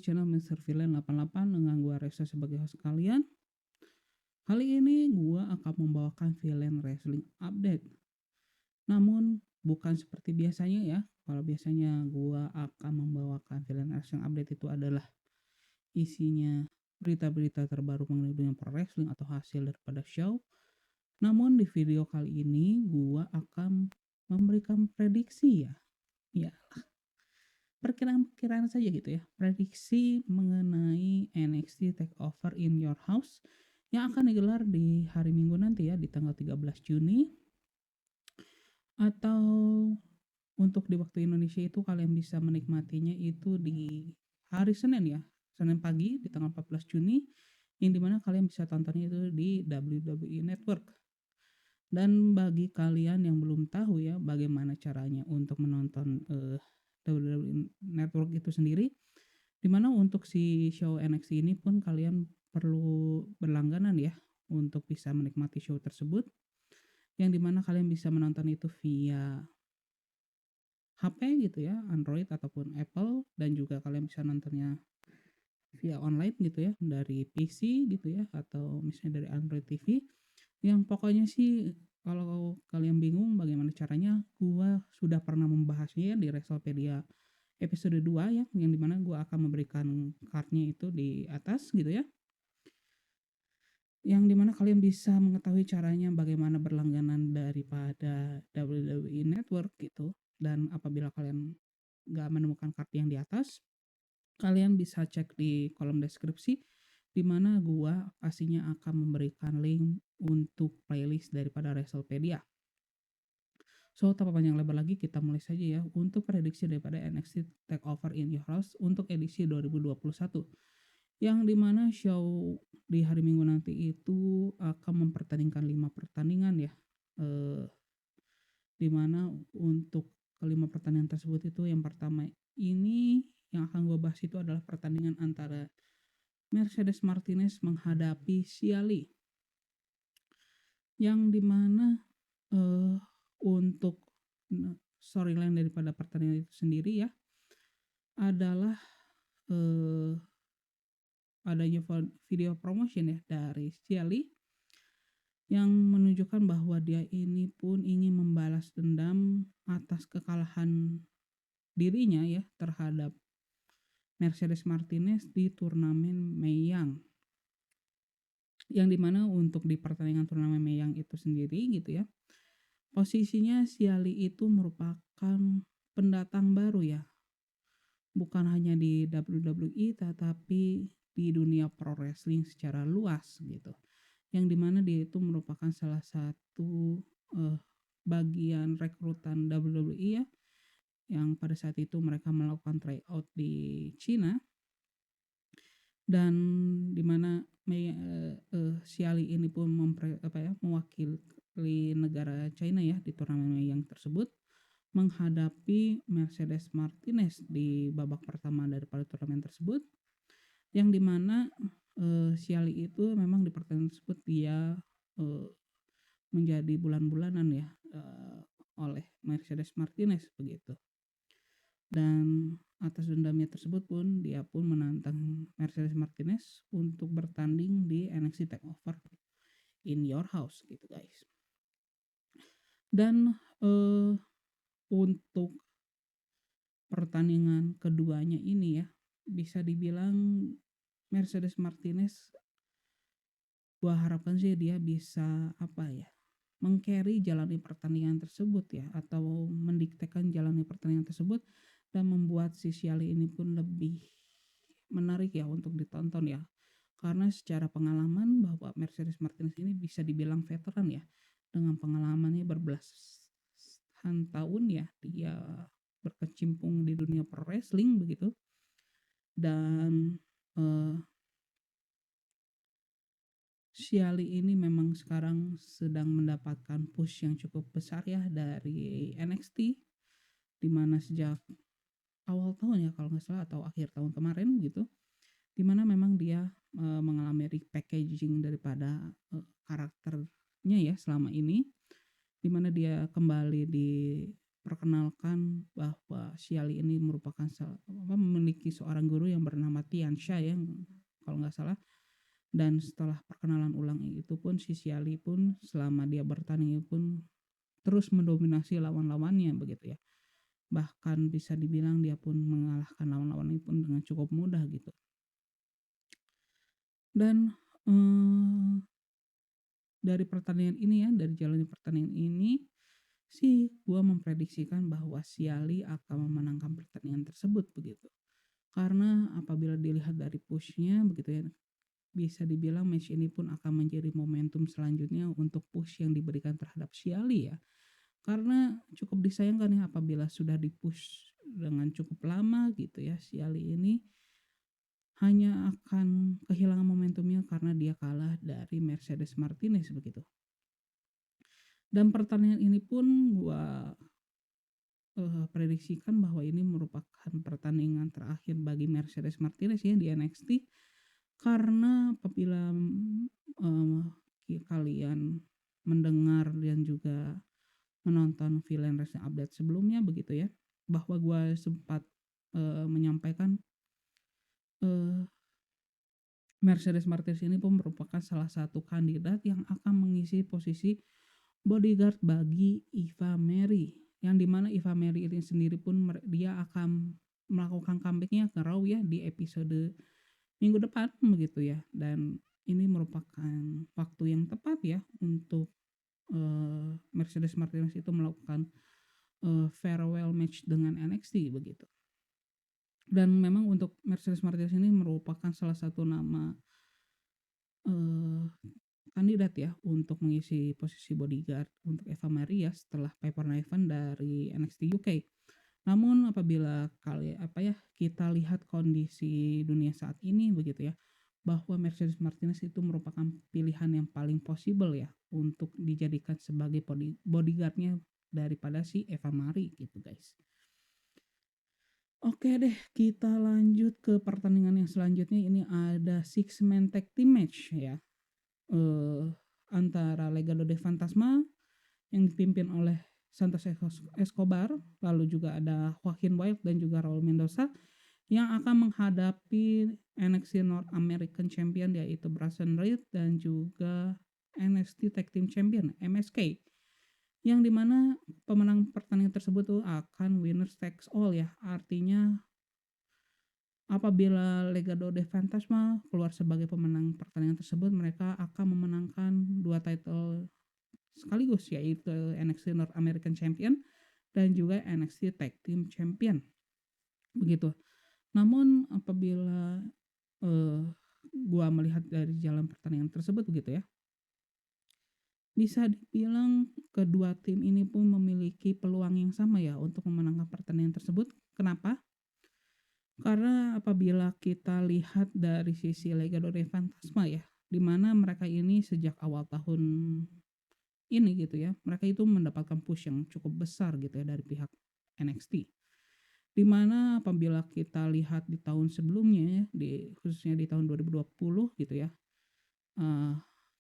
channel Mr. Villain 88 dengan gua Reza sebagai host kalian. Kali ini gua akan membawakan Villain Wrestling Update. Namun bukan seperti biasanya ya. Kalau biasanya gua akan membawakan Villain Wrestling Update itu adalah isinya berita-berita terbaru mengenai dunia pro wrestling atau hasil daripada show. Namun di video kali ini gua akan memberikan prediksi ya. Ya, perkiraan-perkiraan saja gitu ya. Prediksi mengenai NXT Takeover in Your House yang akan digelar di hari Minggu nanti ya, di tanggal 13 Juni. Atau untuk di waktu Indonesia itu kalian bisa menikmatinya itu di hari Senin ya, Senin pagi di tanggal 14 Juni, yang dimana kalian bisa tontonnya itu di WWE Network. Dan bagi kalian yang belum tahu ya bagaimana caranya untuk menonton WWE Network itu sendiri, dimana untuk si show NXT ini pun kalian perlu berlangganan ya untuk bisa menikmati show tersebut, yang dimana kalian bisa menonton itu via HP gitu ya, Android ataupun Apple, dan juga kalian bisa nontonnya via online gitu ya, dari PC gitu ya, atau misalnya dari Android TV. Yang pokoknya sih kalau kalian bingung bagaimana caranya, gua sudah pernah membahasnya ya di Wrestlepedia episode 2 ya, yang dimana gua akan memberikan card-nya itu di atas gitu ya. Yang dimana kalian bisa mengetahui caranya bagaimana berlangganan daripada WWE Network gitu. Dan apabila kalian nggak menemukan card yang di atas, kalian bisa cek di kolom deskripsi, di mana gua pastinya akan memberikan link untuk playlist daripada Wrestlepedia. So, tanpa panjang lebar lagi, kita mulai saja ya untuk prediksi daripada NXT Takeover in Your House untuk edisi 2021. Yang dimana show di hari Minggu nanti itu akan mempertandingkan 5 pertandingan ya. Dimana untuk kelima pertandingan tersebut itu yang pertama ini yang akan gue bahas itu adalah pertandingan antara Mercedes Martinez menghadapi Ciali, yang dimana untuk storyline daripada pertandingan itu sendiri ya adalah adanya video promotion ya dari Ciali yang menunjukkan bahwa dia ini pun ingin membalas dendam atas kekalahan dirinya ya terhadap Mercedes Martinez di turnamen Meyang, yang dimana untuk di pertandingan turnamen Meyang itu sendiri gitu ya, posisinya Ciali itu merupakan pendatang baru ya, bukan hanya di WWE tetapi di dunia pro wrestling secara luas gitu, yang dimana dia itu merupakan salah satu bagian rekrutan WWE ya, yang pada saat itu mereka melakukan tryout di Cina, dan dimana Ciali ini pun mewakili negara China ya di turnamen yang tersebut, menghadapi Mercedes Martinez di babak pertama daripada turnamen tersebut, yang dimana Ciali itu memang di pertandingan tersebut dia menjadi bulan-bulanan ya oleh Mercedes Martinez begitu. Dan atas dendamnya tersebut pun dia pun menantang Mercedes Martinez untuk bertanding di NXT Takeover in Your House gitu guys. Dan untuk pertandingan keduanya ini ya, bisa dibilang Mercedes Martinez gua harapkan sih dia bisa meng-carry jalani pertandingan tersebut ya, atau mendiktekan jalani pertandingan tersebut, dan membuat si Ciali ini pun lebih menarik ya untuk ditonton ya, karena secara pengalaman bahwa Mercedes Martinez ini bisa dibilang veteran ya, dengan pengalamannya berbelasan tahun ya dia berkecimpung di dunia pro wrestling begitu. Dan Ciali ini memang sekarang sedang mendapatkan push yang cukup besar ya dari NXT, dimana sejak awal tahun ya kalau nggak salah, atau akhir tahun kemarin gitu, dimana memang dia mengalami repackaging daripada karakternya ya selama ini, dimana dia kembali di memperkenalkan bahwa si Ali ini merupakan memiliki seorang guru yang bernama Tian Sha ya, kalau nggak salah. Dan setelah perkenalan ulang itu pun si Ali pun selama dia bertanding pun terus mendominasi lawan-lawannya begitu ya. Bahkan bisa dibilang dia pun mengalahkan lawan-lawan itu pun dengan cukup mudah gitu. Dan dari pertandingan ini ya, dari jalannya pertandingan ini sih gua memprediksikan bahwa si Ali akan memenangkan pertandingan tersebut begitu. Karena apabila dilihat dari push-nya begitu ya, bisa dibilang match ini pun akan menjadi momentum selanjutnya untuk push yang diberikan terhadap si Ali ya. Karena cukup disayangkan ya apabila sudah di-push dengan cukup lama gitu ya, si Ali ini hanya akan kehilangan momentumnya karena dia kalah dari Mercedes Martinez begitu. Dan pertandingan ini pun gua prediksikan bahwa ini merupakan pertandingan terakhir bagi Mercedes Martinez ya di NXT. Karena apabila kalian mendengar dan juga menonton Villain Wrestling Update sebelumnya begitu ya, bahwa gue sempat menyampaikan Mercedes Martinez ini pun merupakan salah satu kandidat yang akan mengisi posisi bodyguard bagi Eva Marie, yang dimana Eva Marie ini sendiri pun dia akan melakukan comebacknya ke Raw ya di episode minggu depan begitu ya. Dan ini merupakan waktu yang tepat ya untuk Mercedes Martinez itu melakukan farewell match dengan NXT begitu. Dan memang untuk Mercedes Martinez ini merupakan salah satu nama kandidat ya untuk mengisi posisi bodyguard untuk Eva Marie setelah Piper Niven dari NXT UK. Namun apabila kita lihat kondisi dunia saat ini begitu ya, bahwa Mercedes Martinez itu merupakan pilihan yang paling possible ya untuk dijadikan sebagai bodyguardnya daripada si Eva Marie gitu guys. Oke deh, kita lanjut ke pertandingan yang selanjutnya. Ini ada 6-man tag team match ya, antara Legado del Fantasma yang dipimpin oleh Santos Escobar, lalu juga ada Joaquin Wilde dan juga Raul Mendoza yang akan menghadapi NXT North American Champion yaitu Bronson Reed dan juga NXT Tag Team Champion MSK, yang dimana pemenang pertandingan tersebut tuh akan winners takes all ya. Artinya apabila Legado del Fantasma keluar sebagai pemenang pertandingan tersebut, mereka akan memenangkan 2 title sekaligus yaitu NXT North American Champion dan juga NXT Tag Team Champion begitu. Namun apabila gua melihat dari jalan pertandingan tersebut begitu ya, bisa dibilang kedua tim ini pun memiliki peluang yang sama ya untuk memenangkan pertandingan tersebut. Kenapa? Karena apabila kita lihat dari sisi Legado del Fantasma ya, di mana mereka ini sejak awal tahun ini gitu ya, mereka itu mendapatkan push yang cukup besar gitu ya dari pihak NXT. Dimana apabila kita lihat di tahun sebelumnya ya, khususnya di tahun 2020 gitu ya,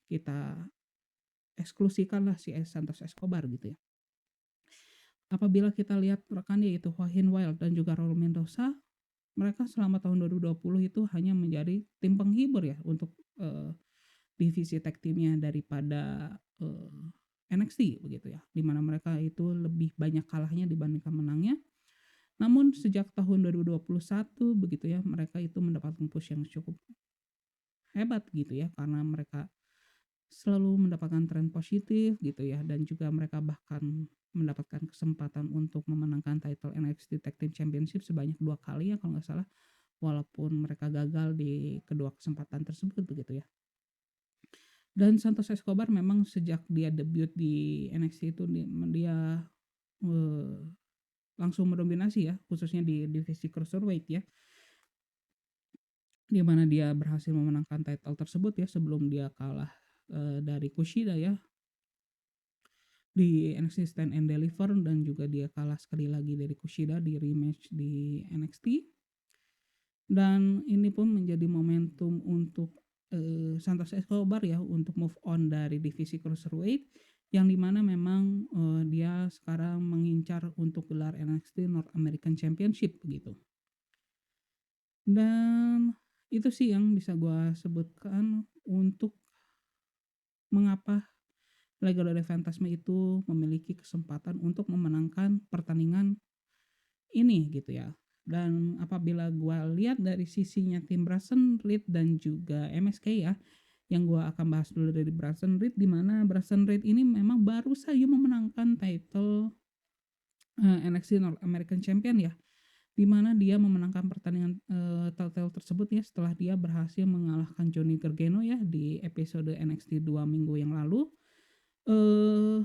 kita eksklusikanlah si Santos Escobar gitu ya. Apabila kita lihat rekannya yaitu Joaquin Wilde dan juga Raul Mendoza, mereka selama tahun 2020 itu hanya menjadi tim penghibur ya untuk divisi tag teamnya daripada NXT begitu ya, dimana mereka itu lebih banyak kalahnya dibandingkan menangnya. Namun sejak tahun 2021 begitu ya, mereka itu mendapatkan push yang cukup hebat gitu ya, karena mereka selalu mendapatkan tren positif gitu ya, dan juga mereka bahkan mendapatkan kesempatan untuk memenangkan title NXT Tag Team Championship sebanyak 2 kali ya kalau nggak salah, walaupun mereka gagal di kedua kesempatan tersebut begitu ya. Dan Santos Escobar memang sejak dia debut di NXT itu dia langsung mendominasi ya, khususnya di divisi cruiserweight ya, di mana dia berhasil memenangkan title tersebut ya sebelum dia kalah dari Kushida ya di NXT Stand and Deliver, dan juga dia kalah sekali lagi dari Kushida di rematch di NXT. Dan ini pun menjadi momentum untuk Santos Escobar ya untuk move on dari divisi cruiserweight, yang dimana memang dia sekarang mengincar untuk gelar NXT North American Championship begitu. Dan itu sih yang bisa gua sebutkan untuk mengapa Legado del Fantasma itu memiliki kesempatan untuk memenangkan pertandingan ini gitu ya. Dan apabila gua lihat dari sisinya tim Bronson Reed dan juga MSK ya, yang gua akan bahas dulu dari Bronson Reed, di mana Bronson Reed ini memang baru saja memenangkan title NXT North American Champion ya, di mana dia memenangkan pertandingan title tersebut ya setelah dia berhasil mengalahkan Johnny Gargano ya di episode NXT 2 minggu yang lalu. Eh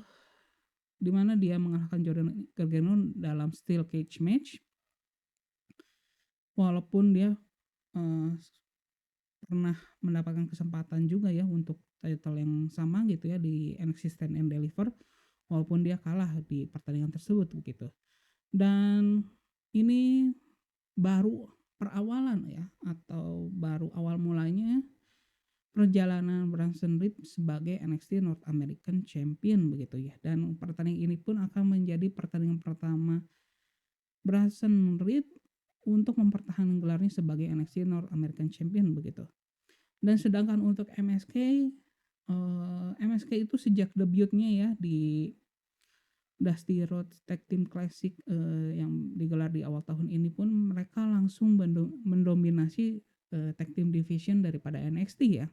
di mana dia mengalahkan Johnny Gargano dalam steel cage match. Walaupun dia eh, pernah mendapatkan kesempatan juga ya untuk title yang sama gitu ya di NXT Stand and Deliver, walaupun dia kalah di pertandingan tersebut begitu. Dan ini baru perawalan ya, atau baru awal mulanya perjalanan Bronson Reed sebagai NXT North American Champion begitu ya. Dan pertandingan ini pun akan menjadi pertandingan pertama Bronson Reed untuk mempertahankan gelarnya sebagai NXT North American Champion begitu. Dan sedangkan untuk MSK itu sejak debutnya ya di Dusty Rhodes Tag Team Classic yang digelar di awal tahun ini pun mereka langsung mendominasi tag team division daripada NXT ya.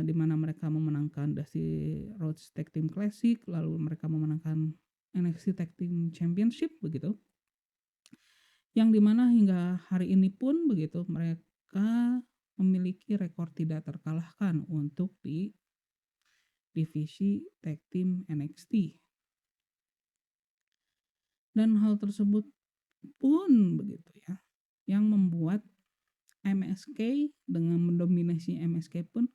Di mana mereka memenangkan Dusty Rhodes Tag Team Classic, lalu mereka memenangkan NXT Tag Team Championship begitu. Yang dimana hingga hari ini pun begitu mereka memiliki rekor tidak terkalahkan untuk di divisi tag team NXT. Dan hal tersebut pun begitu ya, yang membuat MSK dengan mendominasi MSK pun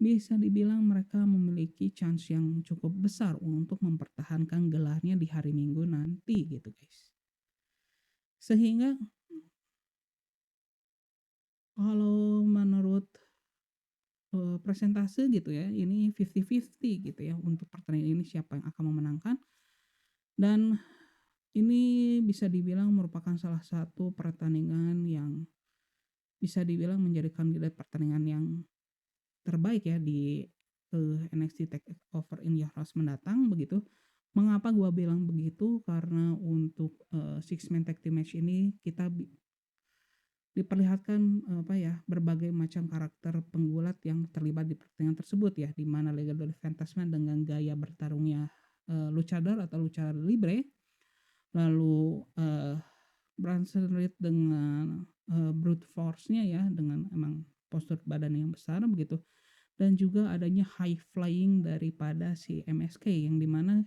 bisa dibilang mereka memiliki chance yang cukup besar untuk mempertahankan gelarnya di hari Minggu nanti gitu guys. Sehingga kalau menurut presentase gitu ya, ini 50-50 gitu ya untuk pertandingan ini siapa yang akan memenangkan. Dan ini bisa dibilang merupakan salah satu pertandingan yang bisa dibilang menjadi kandidat pertandingan yang terbaik ya di NXT TakeOver in Your House mendatang begitu. Mengapa gua bilang begitu? Karena untuk six man tag team match ini kita diperlihatkan berbagai macam karakter penggulat yang terlibat di pertandingan tersebut ya, di mana Legado del Fantasma dengan gaya bertarungnya luchador atau luchador libre, lalu Bronson Reed dengan brute force-nya ya, dengan emang postur badan yang besar begitu, dan juga adanya high flying daripada si MSK yang dimana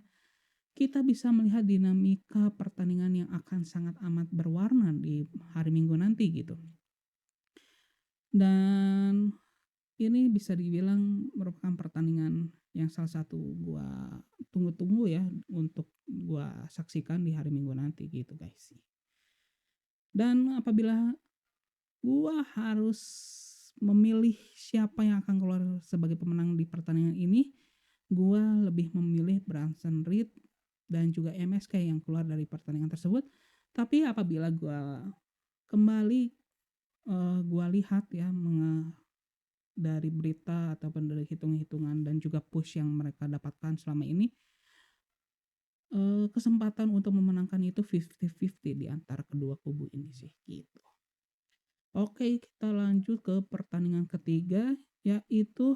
kita bisa melihat dinamika pertandingan yang akan sangat amat berwarna di hari Minggu nanti gitu. Dan ini bisa dibilang merupakan pertandingan yang salah satu gua tunggu-tunggu ya untuk gua saksikan di hari Minggu nanti gitu guys. Dan apabila gua harus memilih siapa yang akan keluar sebagai pemenang di pertandingan ini, gua lebih memilih Bronson Reed dan juga MSK yang keluar dari pertandingan tersebut. Tapi apabila gua kembali gua lihat ya dari berita ataupun dari hitung-hitungan dan juga push yang mereka dapatkan selama ini, kesempatan untuk memenangkan itu 50-50 di antara kedua kubu ini sih gitu. Oke, kita lanjut ke pertandingan ketiga, yaitu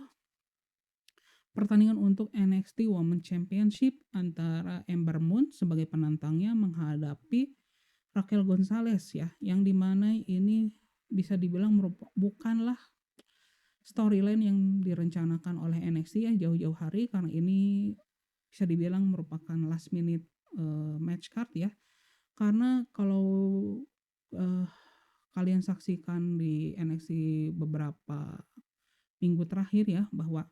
pertandingan untuk NXT Women's Championship antara Ember Moon sebagai penantangnya menghadapi Raquel Gonzalez ya, yang dimana ini bisa dibilang bukanlah storyline yang direncanakan oleh NXT ya jauh-jauh hari, karena ini bisa dibilang merupakan last minute match card ya. Karena kalau kalian saksikan di NXT beberapa minggu terakhir ya, bahwa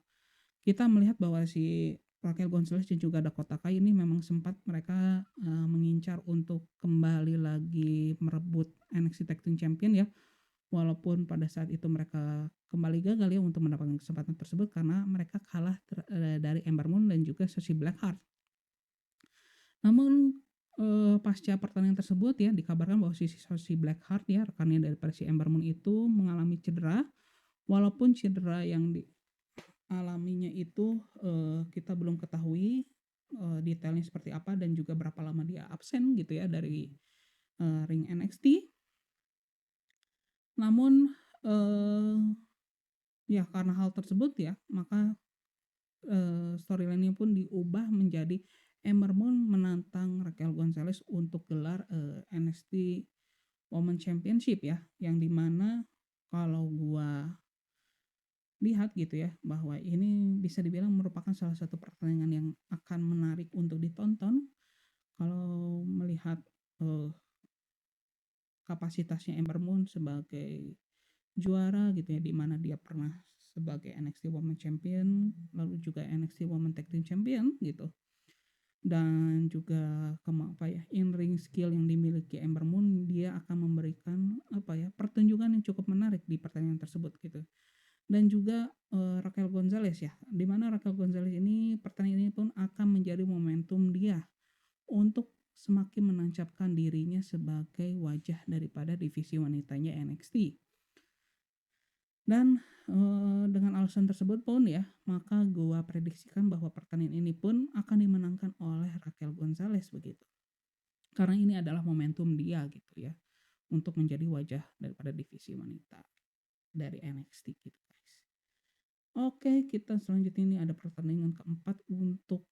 kita melihat bahwa si Raquel Gonzalez dan juga Dakota Kai ini memang sempat mereka mengincar untuk kembali lagi merebut NXT Tag Team Champion ya, walaupun pada saat itu mereka kembali gagal ya untuk mendapatkan kesempatan tersebut karena mereka kalah dari Ember Moon dan juga Shotzi Blackheart. Namun pasca pertandingan tersebut ya dikabarkan bahwa si Shotzi Blackheart ya rekannya daripada si Ember Moon itu mengalami cedera, walaupun cedera yang dialaminya itu kita belum ketahui detailnya seperti apa dan juga berapa lama dia absen gitu ya dari ring NXT. Namun ya karena hal tersebut ya maka storyline-nya pun diubah menjadi Ember Moon menantang Raquel Gonzalez untuk gelar NXT Women's Championship ya, yang dimana kalau gua lihat gitu ya bahwa ini bisa dibilang merupakan salah satu pertandingan yang akan menarik untuk ditonton kalau melihat kapasitasnya Ember Moon sebagai juara gitu ya, di mana dia pernah sebagai NXT Women's Champion lalu juga NXT Women's Tag Team Champion gitu, dan juga in ring skill yang dimiliki Ember Moon, dia akan memberikan pertunjukan yang cukup menarik di pertandingan tersebut gitu. Dan juga Raquel Gonzalez ya, dimana Raquel Gonzalez ini pertandingan ini pun akan menjadi momentum dia untuk semakin menancapkan dirinya sebagai wajah daripada divisi wanitanya NXT. Dan dengan alasan tersebut pun ya, maka gua prediksikan bahwa pertandingan ini pun akan dimenangkan oleh Raquel Gonzalez begitu. Karena ini adalah momentum dia gitu ya, untuk menjadi wajah daripada divisi wanita dari NXT gitu guys. Oke, kita selanjutnya ini ada pertandingan keempat untuk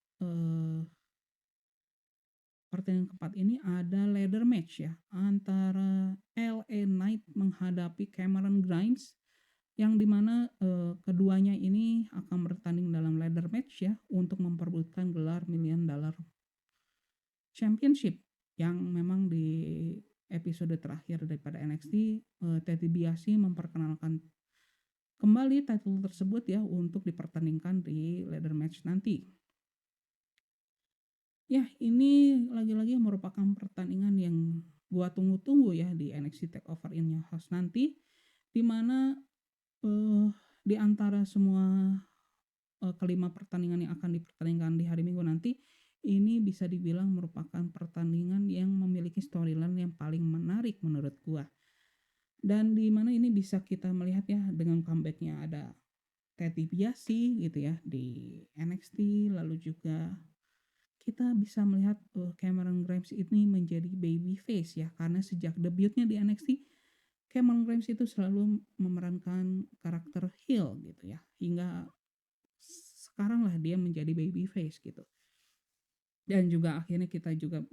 pertandingan keempat ini ada ladder match ya antara LA Knight menghadapi Cameron Grimes, yang dimana keduanya ini akan bertanding dalam ladder match ya untuk memperebutkan gelar $1 million Championship, yang memang di episode terakhir daripada NXT Ted DiBiase memperkenalkan kembali title tersebut ya untuk dipertandingkan di ladder match nanti. Ya, ini lagi-lagi merupakan pertandingan yang gua tunggu-tunggu ya di NXT Takeover in Your House nanti, dimana di antara semua kelima pertandingan yang akan dipertandingkan di hari Minggu nanti, ini bisa dibilang merupakan pertandingan yang memiliki storyline yang paling menarik menurut gua. Dan di mana ini bisa kita melihat ya dengan comeback-nya ada Ted DiBiase gitu ya di NXT, lalu juga kita bisa melihat Cameron Grimes ini menjadi babyface ya, karena sejak debutnya di NXT Cameron Grimes itu selalu memerankan karakter heel gitu ya, hingga sekarang lah dia menjadi babyface gitu. Dan juga akhirnya kita juga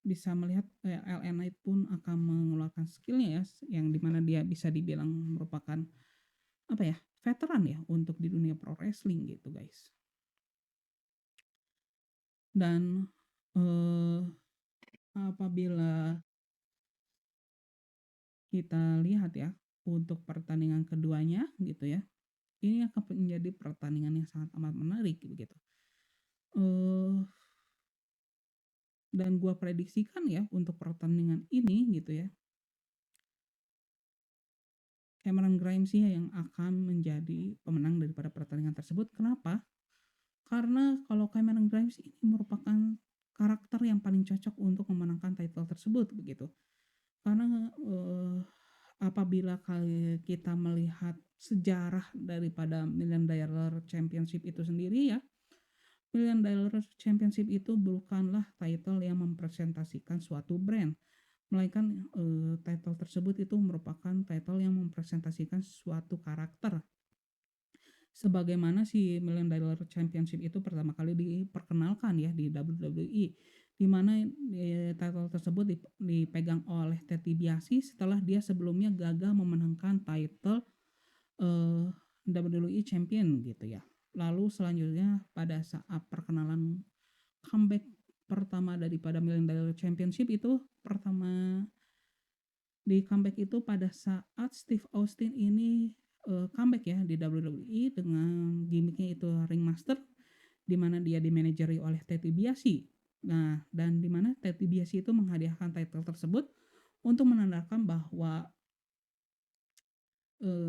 bisa melihat LA Knight pun akan mengeluarkan skillnya ya, yang dimana dia bisa dibilang merupakan veteran ya untuk di dunia pro wrestling gitu guys. Dan apabila kita lihat ya untuk pertandingan keduanya gitu ya, ini akan menjadi pertandingan yang sangat amat menarik begitu. Dan gua prediksikan ya untuk pertandingan ini gitu ya, Cameron Grimes sih yang akan menjadi pemenang daripada pertandingan tersebut. Kenapa? Karena kalau Cameron Grimes ini merupakan karakter yang paling cocok untuk memenangkan title tersebut begitu. Karena apabila kita melihat sejarah daripada $1 Million Championship itu sendiri ya, $1 Million Championship itu bukanlah title yang mempresentasikan suatu brand, melainkan title tersebut itu merupakan title yang mempresentasikan suatu karakter. Sebagaimana si $1 Million Championship itu pertama kali diperkenalkan ya di WWE, di mana title tersebut dipegang oleh Ted DiBiase setelah dia sebelumnya gagal memenangkan title WWE Champion gitu ya. Lalu selanjutnya pada saat perkenalan comeback pertama daripada $1 Million Championship itu pertama di comeback itu pada saat Steve Austin ini comeback ya di WWE dengan gimmicknya itu Ringmaster, di mana dia dimanajeri oleh Ted DiBiase. Nah, dan di mana Ted DiBiase itu menghadiahkan title tersebut untuk menandakan bahwa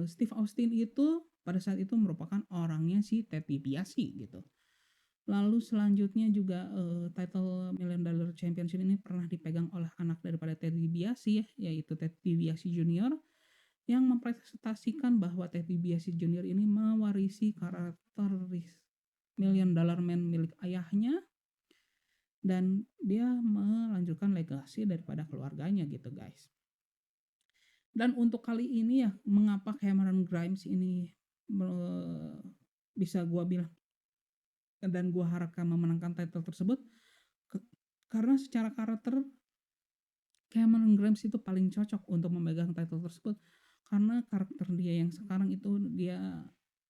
Steve Austin itu pada saat itu merupakan orangnya si Ted DiBiase gitu. Lalu selanjutnya juga, title Million Dollar Championship ini pernah dipegang oleh anak daripada Ted DiBiase ya, yaitu Ted DiBiase Junior, yang mempresentasikan bahwa Ted DiBiase Junior ini mewarisi karakter Million Dollar Man milik ayahnya, dan dia melanjutkan legasi daripada keluarganya gitu, guys. Dan untuk kali ini ya, mengapa Cameron Grimes ini bisa gua bilang dan gua harapkan memenangkan title tersebut, karena secara karakter Cameron Grimes itu paling cocok untuk memegang title tersebut, karena karakter dia yang sekarang itu dia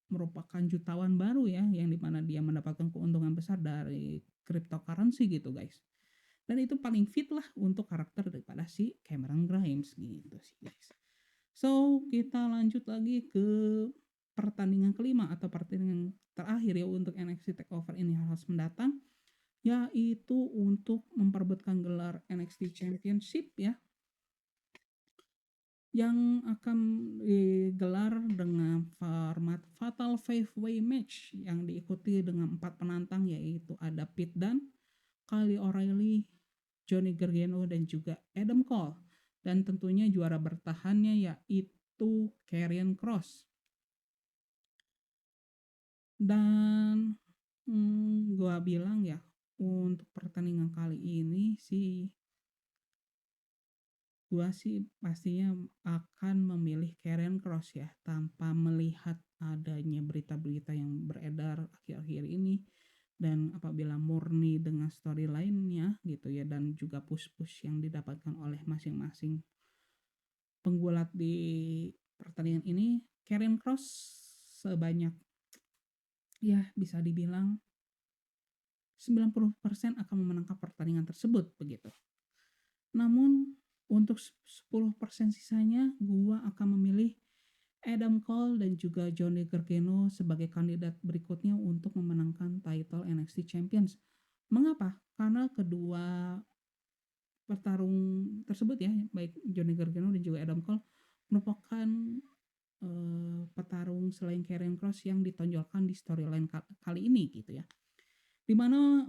merupakan jutawan baru ya, yang dimana dia mendapatkan keuntungan besar dari cryptocurrency gitu, guys. Dan itu paling fit lah untuk karakter daripada si Cameron Grimes gitu sih, guys. So, kita lanjut lagi ke pertandingan kelima atau pertandingan terakhir ya untuk NXT TakeOver ini harus mendatang, yaitu untuk memperebutkan gelar NXT Championship ya, yang akan digelar dengan format Fatal 5-Way Match yang diikuti dengan 4 penantang, yaitu ada Pete Dunne, Kyle O'Reilly, Johnny Gargano, dan juga Adam Cole. Dan tentunya juara bertahannya yaitu Karrion Kross. Dan gua bilang ya, untuk pertandingan kali ini sih gua sih pastinya akan memilih Karrion Kross ya, tanpa melihat adanya berita-berita yang beredar akhir-akhir ini, dan apabila murni dengan storyline-nya gitu ya, dan juga push-push yang didapatkan oleh masing-masing penggulat di pertandingan ini, Karrion Kross sebanyak ya bisa dibilang 90% akan memenangkan pertandingan tersebut begitu. Namun untuk 10% sisanya gua akan memilih Adam Cole dan juga Johnny Gargano sebagai kandidat berikutnya untuk memenangkan title NXT Champions. Mengapa? Karena kedua petarung tersebut ya, baik Johnny Gargano dan juga Adam Cole, merupakan petarung selain Karrion Kross yang ditonjolkan di storyline kali ini gitu ya. Dimana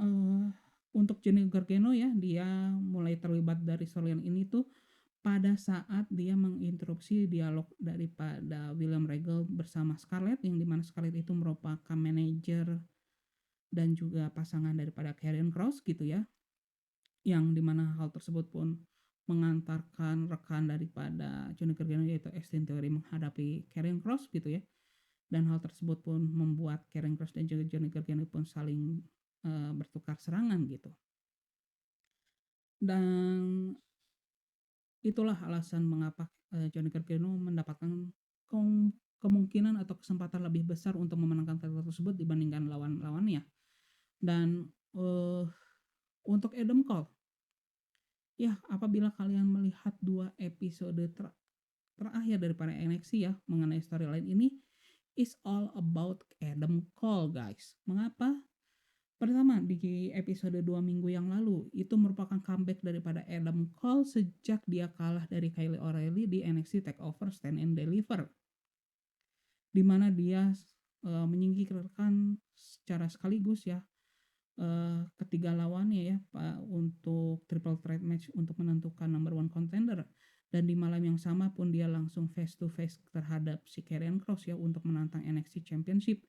untuk Johnny Gargano ya, dia mulai terlibat dari storyline ini tuh pada saat dia menginterupsi dialog daripada William Regal bersama Scarlett, yang dimana Scarlett itu merupakan manajer dan juga pasangan daripada Karrion Kross gitu ya, yang dimana hal tersebut pun mengantarkan rekan daripada Johnny Gargano yaitu Austin Theory menghadapi Karrion Kross gitu ya, dan hal tersebut pun membuat Karrion Kross dan juga Johnny Gargano pun saling bertukar serangan gitu. Dan itulah alasan mengapa Johnny Gargano mendapatkan kemungkinan atau kesempatan lebih besar untuk memenangkan title tersebut dibandingkan lawan-lawannya. Dan untuk Adam Cole ya, apabila kalian melihat 2 episode terakhir daripada NXT ya mengenai storyline ini, is all about Adam Cole, guys. Mengapa? Pertama, di episode 2 minggu yang lalu itu merupakan comeback daripada Adam Cole sejak dia kalah dari Kyle O'Reilly di NXT TakeOver Stand and Deliver, di mana dia menyingkirkan secara sekaligus ya ketiga lawannya ya untuk triple threat match untuk menentukan number 1 contender, dan di malam yang sama pun dia langsung face to face terhadap si Karrion Kross ya untuk menantang NXT Championship,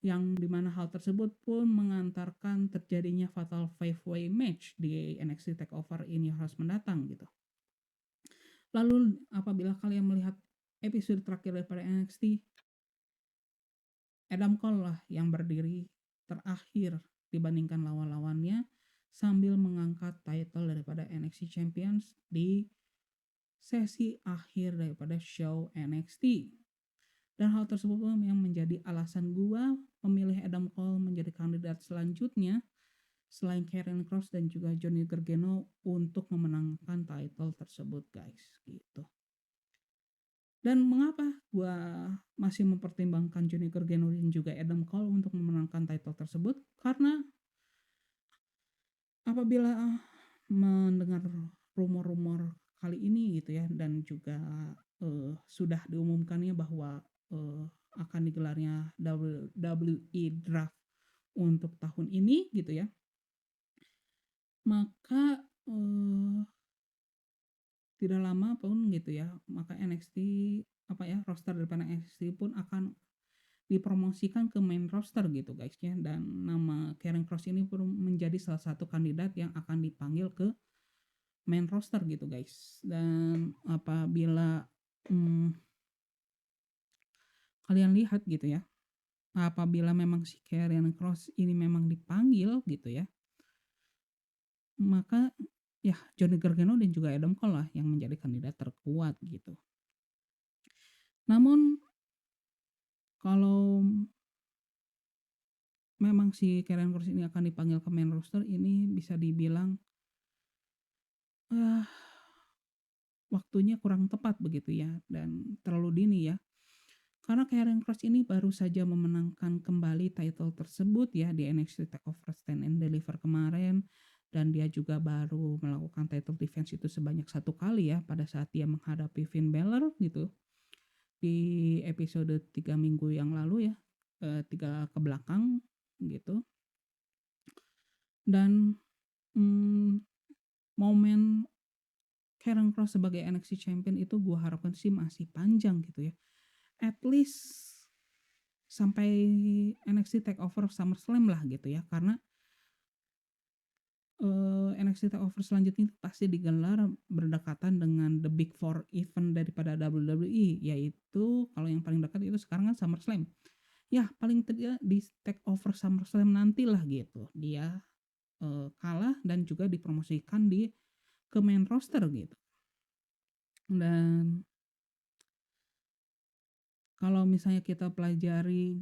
yang dimana hal tersebut pun mengantarkan terjadinya Fatal 5-Way Match di NXT TakeOver ini harus mendatang gitu. Lalu apabila kalian melihat episode terakhir daripada NXT, Adam Cole lah yang berdiri terakhir dibandingkan lawan-lawannya sambil mengangkat title daripada NXT Champions di sesi akhir daripada show NXT. Dan hal tersebut yang menjadi alasan gua memilih Adam Cole menjadi kandidat selanjutnya selain Karrion Kross dan juga Johnny Gargano untuk memenangkan title tersebut, guys, gitu. Dan mengapa gua masih mempertimbangkan Johnny Gargano dan juga Adam Cole untuk memenangkan title tersebut? Karena apabila mendengar rumor-rumor kali ini gitu ya, dan juga sudah diumumkannya bahwa akan digelarnya WWE Draft untuk tahun ini gitu ya. Maka tidak lama pun gitu ya, maka NXT roster daripada NXT pun akan dipromosikan ke main roster gitu guys ya, dan nama Karrion Kross ini pun menjadi salah satu kandidat yang akan dipanggil ke main roster gitu guys. Dan apabila kalian lihat gitu ya, apabila memang si Karrion Kross ini memang dipanggil gitu ya, maka ya Johnny Gargano dan juga Adam Cole lah yang menjadi kandidat terkuat gitu. Namun kalau memang si Karrion Kross ini akan dipanggil ke main roster, ini bisa dibilang waktunya kurang tepat begitu ya, dan terlalu dini ya. Karena Karrion Kross ini baru saja memenangkan kembali title tersebut ya di NXT TakeOver Stand and Deliver kemarin, dan dia juga baru melakukan title defense itu sebanyak 1 kali ya pada saat dia menghadapi Finn Balor gitu di episode 3 minggu yang lalu ya, 3 ke belakang gitu. Dan momen Karrion Kross sebagai NXT Champion itu gue harapkan sih masih panjang gitu ya. At least sampai NXT TakeOver SummerSlam lah gitu ya, karena NXT TakeOver selanjutnya itu pasti digelar berdekatan dengan The Big Four event daripada WWE, yaitu kalau yang paling dekat itu sekarang kan SummerSlam. Ya paling tidak di TakeOver SummerSlam nantilah gitu dia kalah dan juga dipromosikan ke main roster gitu. Dan kalau misalnya kita pelajari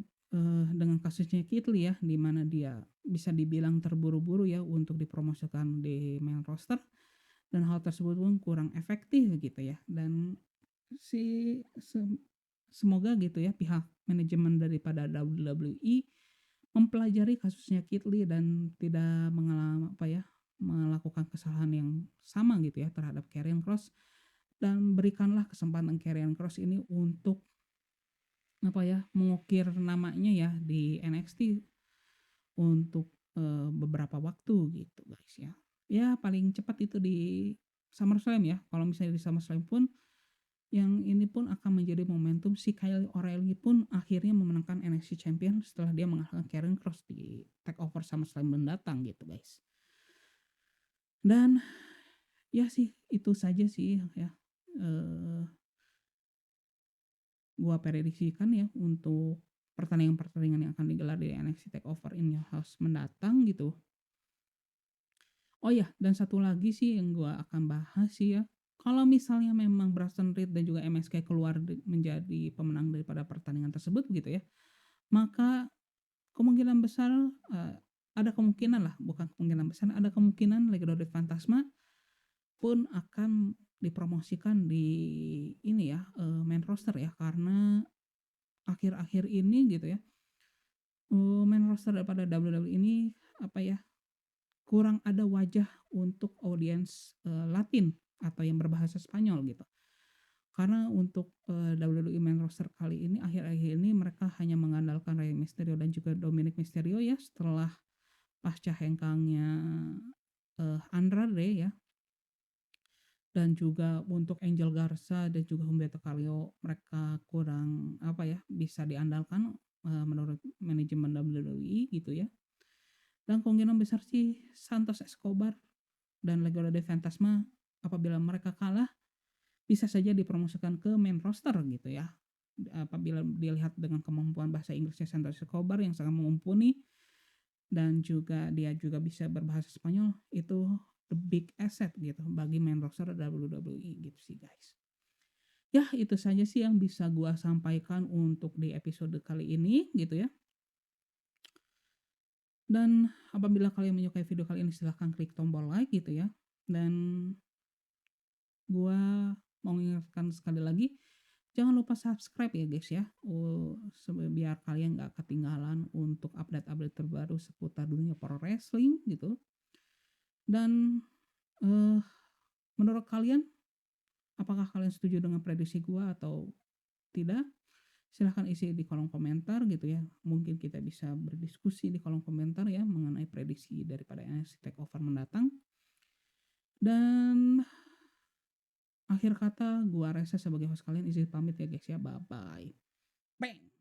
dengan kasusnya Keith Lee ya, di mana dia bisa dibilang terburu-buru ya untuk dipromosikan di main roster, dan hal tersebut pun kurang efektif gitu ya. Dan semoga gitu ya pihak manajemen daripada WWE mempelajari kasusnya Keith Lee dan tidak melakukan kesalahan yang sama gitu ya terhadap Karrion Kross, dan berikanlah kesempatan Karrion Kross ini untuk mengukir namanya ya di NXT untuk beberapa waktu gitu guys ya. Ya paling cepat itu di SummerSlam ya. Kalau misalnya di SummerSlam pun yang ini pun akan menjadi momentum si Kyle O'Reilly pun akhirnya memenangkan NXT Champion setelah dia mengalahkan Karrion Kross di TakeOver SummerSlam mendatang gitu guys. Dan ya sih itu saja sih ya. Gua prediksikan ya untuk pertandingan-pertandingan yang akan digelar di NXT TakeOver in Your House mendatang gitu. Oh ya, dan satu lagi sih yang gua akan bahas sih ya, kalau misalnya memang Bronson Reed dan juga MSK keluar menjadi pemenang daripada pertandingan tersebut gitu ya, maka kemungkinan besar ada kemungkinan lah, bukan kemungkinan besar, ada kemungkinan Legado del Fantasma pun akan dipromosikan di ini ya, main roster ya, karena akhir-akhir ini gitu ya, main roster daripada WWE ini kurang ada wajah untuk audiens Latin atau yang berbahasa Spanyol gitu. Karena untuk WWE main roster kali ini akhir-akhir ini mereka hanya mengandalkan Rey Mysterio dan juga Dominic Mysterio ya, setelah pasca hengkangnya Andrade ya. Dan juga untuk Angel Garza dan juga Humberto Carrillo mereka kurang bisa diandalkan menurut manajemen WWE gitu ya. Dan kemungkinan besar sih Santos Escobar dan Legado del Fantasma apabila mereka kalah bisa saja dipromosikan ke main roster gitu ya. Apabila dilihat dengan kemampuan bahasa Inggrisnya Santos Escobar yang sangat mumpuni dan juga dia juga bisa berbahasa Spanyol, itu the big asset gitu bagi main roster WWE gitu sih guys. Ya itu saja sih yang bisa gua sampaikan untuk di episode kali ini gitu ya. Dan apabila kalian menyukai video kali ini silahkan klik tombol like gitu ya. Dan gua mau mengingatkan sekali lagi, jangan lupa subscribe ya guys ya, biar kalian gak ketinggalan untuk update-update terbaru seputar dunia pro wrestling gitu. Dan menurut kalian Apakah kalian setuju dengan prediksi gua atau tidak? Silahkan isi di kolom komentar gitu ya. Mungkin kita bisa berdiskusi di kolom komentar ya mengenai prediksi daripada NXT Takeover mendatang. Dan akhir kata gua Reza sebagai host kalian izin pamit ya guys ya. Bye bye. Bang.